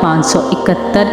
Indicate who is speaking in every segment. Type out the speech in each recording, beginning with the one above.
Speaker 1: 571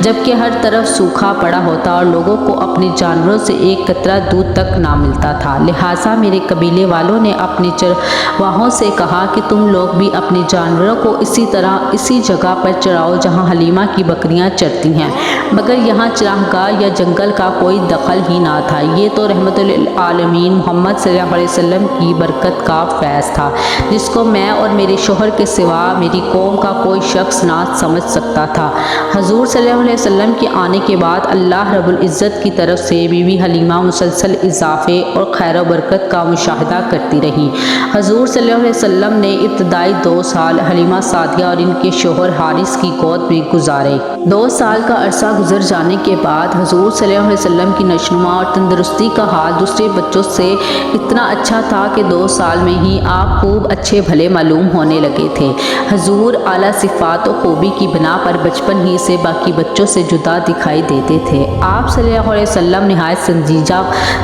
Speaker 1: جبکہ ہر طرف سوکھا پڑا ہوتا اور لوگوں کو اپنے جانوروں سے ایک قطرہ دودھ تک نہ ملتا تھا۔ لہٰذا میرے قبیلے والوں نے اپنے چرواہوں سے کہا کہ تم لوگ بھی اپنے جانوروں کو اسی طرح اسی جگہ پر چراؤ جہاں حلیمہ کی بکریاں چرتی ہیں، مگر یہاں چراگاہ یا جنگل کا کوئی دخل ہی نہ تھا۔ یہ تو رحمت للعالمین محمد صلی اللہ علیہ وسلم کی برکت کا فیض تھا، جس کو میں اور میرے شوہر کے سوا میری قوم کا کوئی شخص نہ سمجھ سکتا تھا۔ حضور صلی اللہ علیہ وسلم کے آنے کے بعد اللہ رب العزت کی طرف سے بی بی حلیمہ مسلسل اضافے اور خیر و برکت کا مشاہدہ کرتی رہی۔ حضور صلی اللہ علیہ وسلم نے ابتدائی 2 سال حلیمہ سعدیہ اور ان کے شوہر حارث کی گود میں گزارے۔ 2 سال کا عرصہ گزر جانے کے بعد حضور صلی اللہ علیہ وسلم کی نشوونما اور تندرستی کا حال دوسرے بچوں سے اتنا اچھا تھا کہ 2 سال میں ہی آپ خوب اچھے بھلے معلوم ہونے لگے تھے۔ حضور اعلیٰ صفات و خوبی کی بنا پر بچپن ہی سے باقی بچوں سے جدا دکھائی دیتے تھے۔ آپ صلی اللہ علیہ وسلم نہایت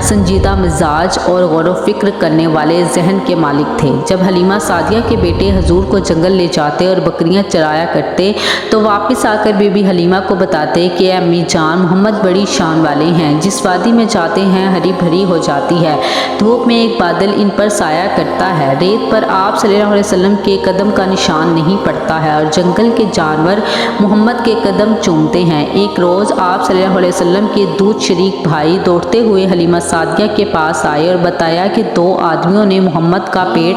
Speaker 1: سنجیدہ مزاج اور غور و فکر کرنے والے ذہن کے مالک تھے۔ جب حلیمہ سعدیہ کے بیٹے حضور کو جنگل لے جاتے اور بکریاں چرایا کرتے تو واپس آ کر بی بی حلیمہ کو بتاتے کہ امی جان، محمد بڑی شان والے ہیں، جس وادی میں جاتے ہیں ہری بھری ہو جاتی ہے، دھوپ میں ایک بادل ان پر سایہ کرتا ہے، ریت پر آپ صلی اللہ علیہ وسلم کے قدم کا نشان نہیں پڑتا ہے اور جنگل کے جانور محمد کے قدم چومتے ہیں۔ ایک روز آپ صلی اللہ علیہ وسلم کے دودھ شریک بھائی دوڑتے ہوئے حلیمہ سعدیہ کے پاس آئے اور بتایا کہ 2 آدمیوں نے محمد کا پیٹ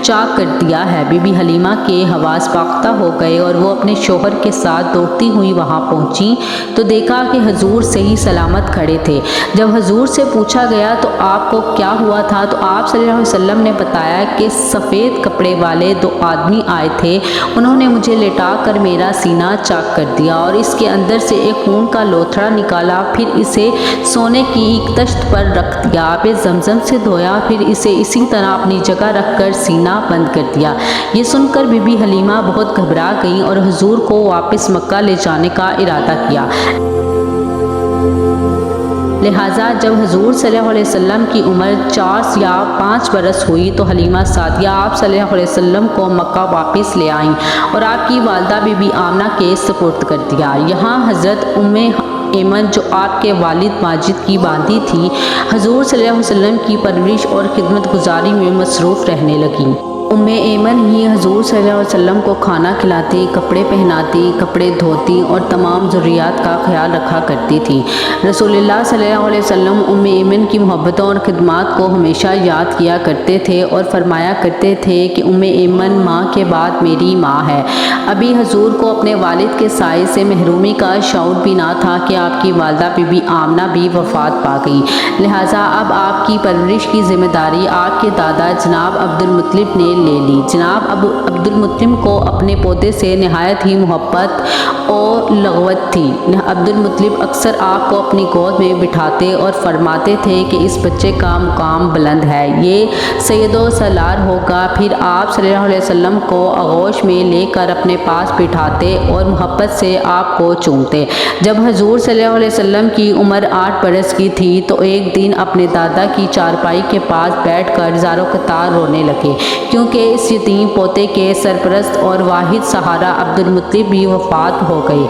Speaker 1: چاک کر دیا ہے۔ بی بی حلیمہ کے حواس باختہ ہو گئے اور وہ اپنے شوہر کے ساتھ دوڑتی ہوئی وہاں پہنچی تو دیکھا کہ حضور صحیح سلامت کھڑے تھے۔ جب حضور سے پوچھا گیا تو آپ کو کیا ہوا تھا تو آپ صلی اللہ علیہ وسلم نے بتایا کہ سفید کپڑے والے 2 آدمی آئے تھے، انہوں نے مجھے لٹا کر میرا سینہ چاک کر دیا اور اس کے اندر سے ایک خون کا لوتھڑا نکالا، پھر اسے سونے کی ایک تشت پر رکھ دیا، آب زمزم سے دھویا، پھر اسے اسی طرح اپنی جگہ رکھ کر سینہ بند کر دیا۔ یہ سن کر بی بی حلیمہ بہت گھبرا گئیں اور حضور کو واپس مکہ لے جانے کا ارادہ کیا۔ لہٰذا جب حضور صلی اللہ علیہ وسلم کی عمر 4 یا 5 برس ہوئی تو حلیمہ سعدیہ آپ صلی اللہ علیہ وسلم کو مکہ واپس لے آئیں اور آپ کی والدہ بی بی آمنہ کے سپرد کر دیا۔ یہاں حضرت ایمن جو آپ کے والد ماجد کی باندھی تھی، حضور صلی اللہ علیہ وسلم کی پرورش اور خدمت گزاری میں مصروف رہنے لگیں۔ ایمن ہی حضور صلی اللہ علیہ وسلم کو کھانا کھلاتی، کپڑے پہناتی، کپڑے دھوتی اور تمام ضروریات کا خیال رکھا کرتی تھی۔ رسول اللہ صلی اللہ علیہ وسلم ایمن کی محبتوں اور خدمات کو ہمیشہ یاد کیا کرتے تھے اور فرمایا کرتے تھے کہ ایمن ماں کے بعد میری ماں ہے۔ ابھی حضور کو اپنے والد کے سائے سے محرومی کا شعور بھی نہ تھا کہ آپ کی والدہ بی بی آمنہ بھی وفات پا گئی، لہٰذا اب آپ کی پرورش کی ذمہ داری آپ کے دادا جناب عبد المطلب نے لے لی۔ جناب عبد المطلب کو اپنے پوتے سے نہایت ہی محبت اور لغوت تھی۔ عبد المطلب اکثر آپ کو اپنی گود میں بٹھاتے اور فرماتے تھے کہ اس بچے کا مقام بلند ہے، یہ سید و سالار ہوگا۔ پھر آپ صلی اللہ علیہ وسلم کو آغوش میں لے کر اپنے پاس بٹھاتے اور محبت سے آپ کو چومتے۔ جب حضور صلی اللہ علیہ وسلم کی عمر 8 برس کی تھی تو ایک دن اپنے دادا کی چارپائی کے پاس بیٹھ کر زارو قطار رونے لگے، کیونکہ اس یتیم پوتے کے سرپرست اور واحد سہارا عبد المطلب بھی وفات ہو گئی۔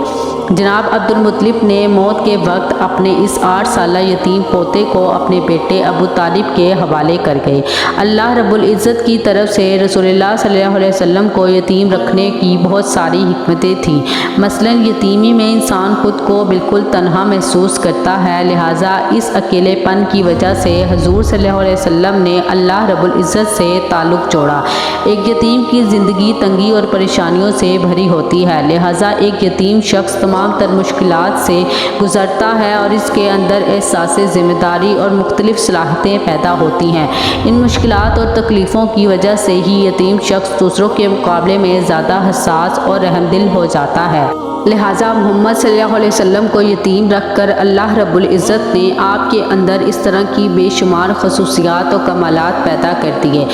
Speaker 1: جناب عبد المطلب نے موت کے وقت اپنے اس 8 سالہ یتیم پوتے کو اپنے بیٹے ابو طالب کے حوالے کر گئے۔ اللہ رب العزت کی طرف سے رسول اللہ صلی اللہ علیہ وسلم کو یتیم رکھنے کی بہت ساری حکمتیں تھیں۔ مثلاً یتیمی میں انسان خود کو بالکل تنہا محسوس کرتا ہے، لہٰذا اس اکیلے پن کی وجہ سے حضور صلی اللہ علیہ وسلم نے اللہ رب العزت سے تعلق جوڑا۔ ایک یتیم کی زندگی تنگی اور پریشانیوں سے بھری ہوتی ہے، لہٰذا ایک یتیم شخص تمام تر مشکلات سے گزرتا ہے اور اس کے اندر احساس ذمہ داری اور مختلف صلاحیتیں پیدا ہوتی ہیں۔ ان مشکلات اور تکلیفوں کی وجہ سے ہی یتیم شخص دوسروں کے مقابلے میں زیادہ حساس اور رحم دل ہو جاتا ہے۔ لہٰذا محمد صلی اللہ علیہ وسلم کو یتیم رکھ کر اللہ رب العزت نے آپ کے اندر اس طرح کی بے شمار خصوصیات و کمالات پیدا کر دیے۔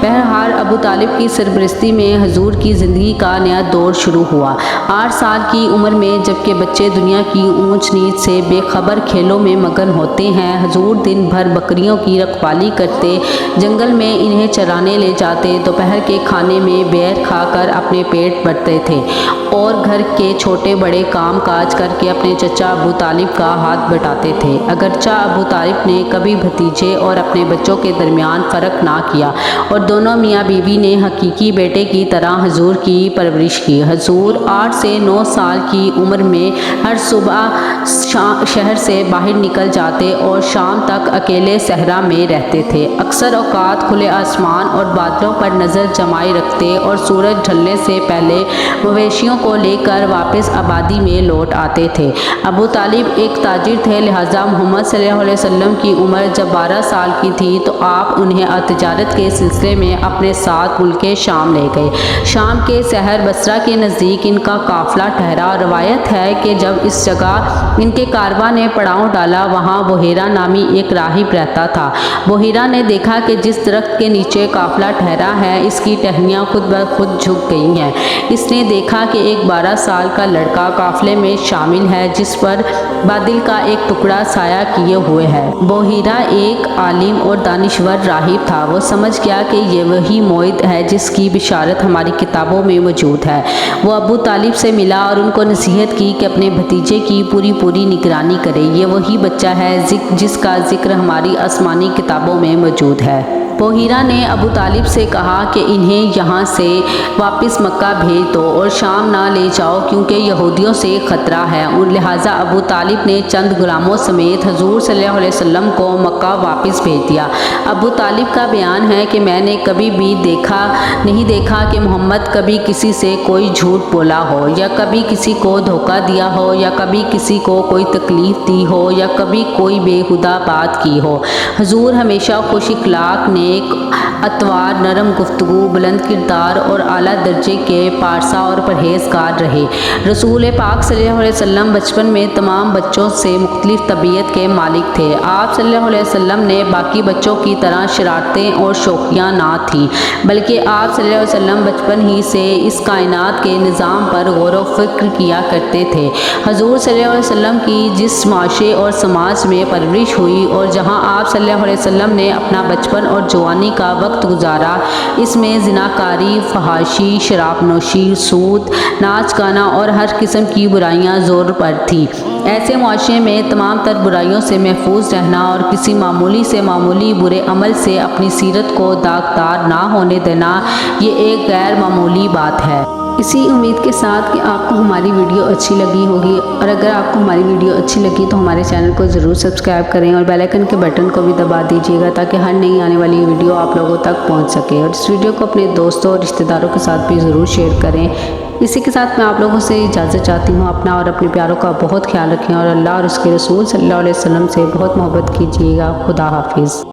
Speaker 1: بہرحال ابو طالب کی سرپرستی میں حضور کی زندگی کا نیا دور شروع ہوا۔ 8 سال کی عمر میں جبکہ بچے دنیا کی اونچ نیچ سے بے خبر کھیلوں میں مگن ہوتے ہیں، حضور دن بھر بکریوں کی رکھوالی کرتے، جنگل میں انہیں چرانے لے جاتے، دوپہر کے کھانے میں بیر کھا کر اپنے پیٹ بھرتے تھے اور گھر کے چھوٹے چھوٹے بڑے کام کاج کر کے اپنے چچا ابو طالب کا ہاتھ بٹاتے تھے۔ اگرچہ ابو طالب نے کبھی بھتیجے اور اپنے بچوں کے درمیان فرق نہ کیا اور دونوں میاں بیوی نے حقیقی بیٹے کی طرح حضور کی پرورش کی۔ حضور 8 سے 9 سال کی عمر میں ہر صبح شہر سے باہر نکل جاتے اور شام تک اکیلے صحرا میں رہتے تھے۔ اکثر اوقات کھلے آسمان اور بادلوں پر نظر جمائے رکھتے اور سورج ڈھلنے سے پہلے مویشیوں کو لے کر واپس آبادی میں لوٹ آتے تھے۔ ابو طالب ایک تاجر تھے، لہٰذا محمد صلی اللہ علیہ وسلم کی عمر جب 12 سال کی تھی تو آپ انہیں تجارت کے سلسلے میں اپنے ساتھ ملک شام لے گئے۔ شام کے شہر بصرہ کے نزدیک ان کا قافلہ ٹھہرا۔ روایت ہے کہ جب اس جگہ ان کے کارواں نے پڑاؤ ڈالا وہاں بحیرہ نامی ایک راہب رہتا تھا۔ بحیرہ نے دیکھا کہ جس درخت کے نیچے قافلہ ٹھہرا ہے اس کی ٹہنیاں خود بخود جھک گئی ہیں۔ اس نے دیکھا کہ ایک 12 سال کا لڑکا قافلے میں شامل ہے جس پر بادل کا ایک ٹکڑا سایہ کیے ہوئے ہے۔ بحیرہ ایک عالم اور دانشور راہب تھا۔ وہ سمجھ گیا کہ یہ وہی موعد ہے جس کی بشارت ہماری کتابوں میں موجود ہے۔ وہ ابو طالب سے ملا اور ان کو نصیحت کی کہ اپنے بھتیجے کی پوری نگرانی کرے۔ یہ وہی بچہ ہے جس کا ذکر ہماری آسمانی کتابوں میں موجود ہے۔ بحیرہ نے ابو طالب سے کہا کہ انہیں یہاں سے واپس مکہ بھیج دو اور شام نہ لے جاؤ کیونکہ یہودیوں سے خطرہ ہے۔ لہٰذا ابو طالب نے چند غلاموں سمیت حضور صلی اللہ علیہ وسلم کو مکہ واپس بھیج دیا۔ ابو طالب کا بیان ہے کہ میں نے کبھی بھی نہیں دیکھا کہ محمد کبھی کسی سے کوئی جھوٹ بولا ہو یا کبھی کسی کو دھوکہ دیا ہو یا کبھی کسی کو کوئی تکلیف دی ہو یا کبھی کوئی بےہودہ بات کی ہو۔ حضور ہمیشہ خوش اخلاق، نیک اتوار، نرم گفتگو، بلند کردار اور اعلیٰ درجے کے پارسا اور پرہیزگار رہے۔ رسول پاک صلی اللہ علیہ وسلم بچپن میں تمام بچوں سے مختلف طبیعت کے مالک تھے۔ آپ صلی اللہ علیہ وسلم نے باقی بچوں کی طرح شرارتیں اور شوخیاں نہ تھیں، بلکہ آپ صلی اللہ علیہ وسلم بچپن ہی سے اس کائنات کے نظام پر غور و فکر کیا کرتے تھے۔ حضور صلی اللہ علیہ وسلم کی جس معاشرے اور سماج میں پرورش ہوئی اور جہاں آپ صلی اللہ علیہ وسلم نے اپنا بچپن اور جوانی کا وقت گزارا، اس میں زناکاری، فحاشی، شراب نوشی، سود، ناچ گانا اور ہر قسم کی برائیاں زور پر تھیں۔ ایسے معاشرے میں تمام تر برائیوں سے محفوظ رہنا اور کسی معمولی سے معمولی برے عمل سے اپنی سیرت کو داغدار نہ ہونے دینا، یہ ایک غیر معمولی بات ہے۔ اسی امید کے ساتھ کہ آپ کو ہماری ویڈیو اچھی لگی ہوگی، اور اگر آپ کو ہماری ویڈیو اچھی لگی تو ہمارے چینل کو ضرور سبسکرائب کریں اور بیل آئیکن کے بٹن کو بھی دبا دیجیے گا تاکہ ہر نئی آنے والی ویڈیو آپ لوگوں تک پہنچ سکے، اور اس ویڈیو کو اپنے دوستوں اور رشتہ داروں کے ساتھ بھی ضرور شیئر کریں۔ اسی کے ساتھ میں آپ لوگوں سے اجازت چاہتی ہوں۔ اپنا اور اپنے پیاروں کا بہت خیال رکھیں اور اللہ اور اس کے رسول صلی اللہ علیہ وسلم سے بہت محبت کیجیے گا۔ خدا حافظ۔